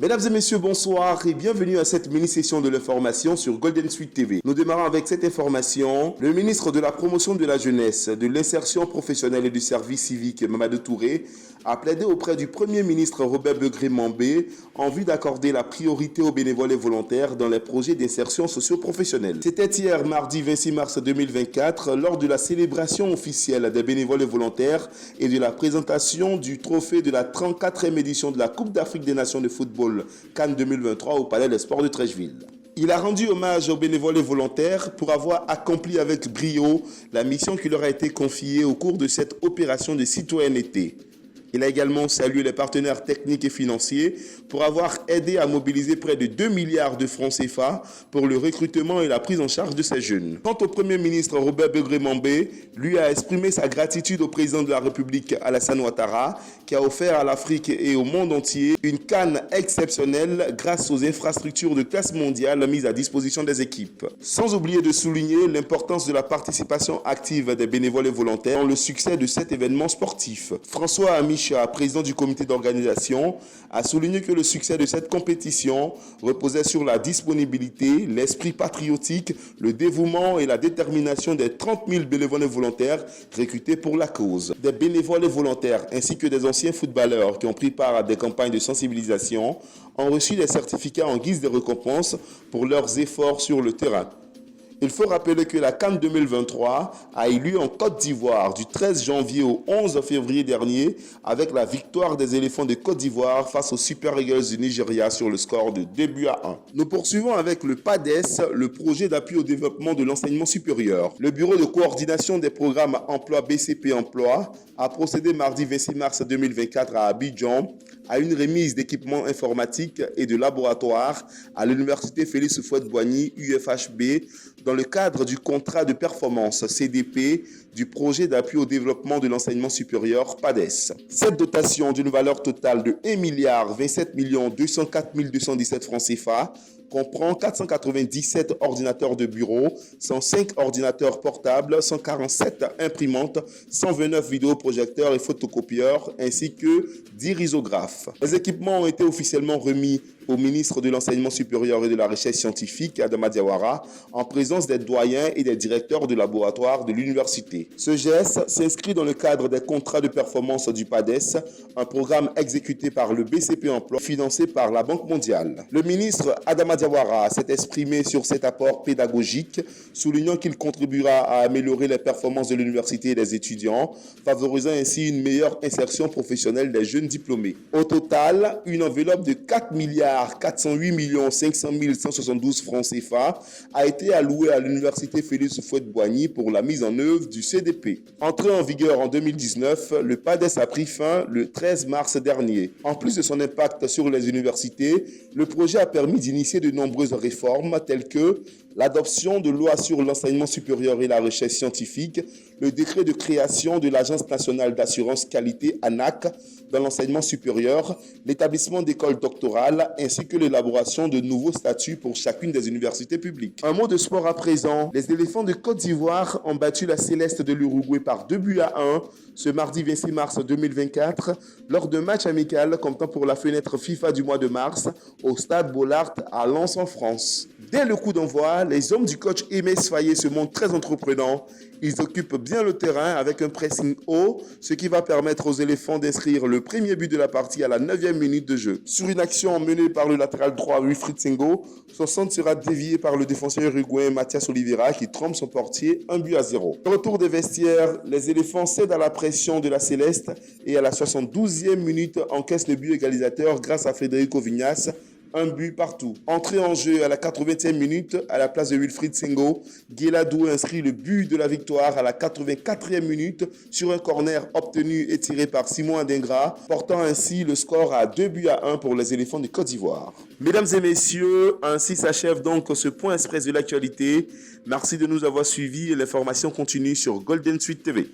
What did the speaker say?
Mesdames et messieurs, bonsoir et bienvenue à cette mini-session de l'information sur Golden Suite TV. Nous démarrons avec cette information. Le ministre de la Promotion de la Jeunesse, de l'Insertion professionnelle et du Service civique, Mamadou Touré, a plaidé auprès du Premier ministre Robert Begré-Mambé en vue d'accorder la priorité aux bénévoles et volontaires dans les projets d'insertion socio-professionnelle. C'était hier, mardi 26 mars 2024, lors de la célébration officielle des bénévoles et volontaires et de la présentation du trophée de la 34e édition de la Coupe d'Afrique des Nations de football CAN 2023 au Palais des Sports de Treichville. Il a rendu hommage aux bénévoles et volontaires pour avoir accompli avec brio la mission qui leur a été confiée au cours de cette opération de citoyenneté. Il a également salué les partenaires techniques et financiers pour avoir aidé à mobiliser près de 2 milliards de francs CFA pour le recrutement et la prise en charge de ces jeunes. Quant au Premier ministre Robert Begré-Mambé, lui a exprimé sa gratitude au président de la République Alassane Ouattara qui a offert à l'Afrique et au monde entier une CAN exceptionnelle grâce aux infrastructures de classe mondiale mises à disposition des équipes. Sans oublier de souligner l'importance de la participation active des bénévoles et volontaires dans le succès de cet événement sportif. François Amicha, président du comité d'organisation, a souligné que le succès de cette compétition reposait sur la disponibilité, l'esprit patriotique, le dévouement et la détermination des 30 000 bénévoles et volontaires recrutés pour la cause. Des bénévoles et volontaires ainsi que des anciens footballeurs qui ont pris part à des campagnes de sensibilisation ont reçu des certificats en guise de récompense pour leurs efforts sur le terrain. Il faut rappeler que la CAN 2023 a eu lieu en Côte d'Ivoire du 13 janvier au 11 février dernier avec la victoire des éléphants de Côte d'Ivoire face aux Super Eagles du Nigeria sur le score de 2-1. Nous poursuivons avec le PADES, le projet d'appui au développement de l'enseignement supérieur. Le bureau de coordination des programmes emploi BCP Emploi a procédé mardi 26 mars 2024 à Abidjan à une remise d'équipements informatiques et de laboratoires à l'université Félix Houphouët-Boigny UFHB dans le cadre du contrat de performance CDP du projet d'appui au développement de l'enseignement supérieur PADES. Cette dotation d'une valeur totale de 1 027 204 217 francs CFA comprend 497 ordinateurs de bureau, 105 ordinateurs portables, 147 imprimantes, 129 vidéoprojecteurs et photocopieurs, ainsi que 10 risographes. Les équipements ont été officiellement remis au ministre de l'Enseignement supérieur et de la Recherche scientifique, Adama Diawara, en présence des doyens et des directeurs de laboratoire de l'université. Ce geste s'inscrit dans le cadre des contrats de performance du PADES, un programme exécuté par le BCP Emploi, financé par la Banque mondiale. Le ministre Adama Diawara s'est exprimé sur cet apport pédagogique, soulignant qu'il contribuera à améliorer les performances de l'université et des étudiants, favorisant ainsi une meilleure insertion professionnelle des jeunes diplômés. Au total, une enveloppe de 4,408 500 172 francs CFA a été allouée à l'université Félix Houphouët-Boigny pour la mise en œuvre du CDP. Entré en vigueur en 2019, le PADES a pris fin le 13 mars dernier. En plus de son impact sur les universités, le projet a permis d'initier de nombreuses réformes telles que l'adoption de lois sur l'enseignement supérieur et la recherche scientifique, le décret de création de l'Agence nationale d'assurance qualité ANAQ dans l'enseignement supérieur, l'établissement d'écoles doctorales ainsi que l'élaboration de nouveaux statuts pour chacune des universités publiques. Un mot de sport à présent. Les éléphants de Côte d'Ivoire ont battu la Céleste de l'Uruguay par 2-1 ce mardi 26 mars 2024 lors d'un match amical comptant pour la fenêtre FIFA du mois de mars au stade Bollaert à Lens en France. Dès le coup d'envoi, les hommes du coach Aimé Sfaye se montrent très entreprenants. Ils occupent bien le terrain avec un pressing haut, ce qui va permettre aux éléphants d'inscrire le premier but de la partie à la 9e minute de jeu. Sur une action menée par le latéral droit Wilfried Sengo, son centre sera dévié par le défenseur uruguayen Mathias Oliveira qui trompe son portier 1-0. Au retour des vestiaires, les éléphants cèdent à la pression de la Céleste et à la 72e minute encaissent le but égalisateur grâce à Federico Vignas. Un but partout. Entré en jeu à la 80e minute, à la place de Wilfried Sengo, Guéladou inscrit le but de la victoire à la 84e minute sur un corner obtenu et tiré par Simon Adingra, portant ainsi le score à 2-1 pour les éléphants de Côte d'Ivoire. Mesdames et messieurs, ainsi s'achève donc ce point express de l'actualité. Merci de nous avoir suivis et l'information continue sur Golden Suite TV.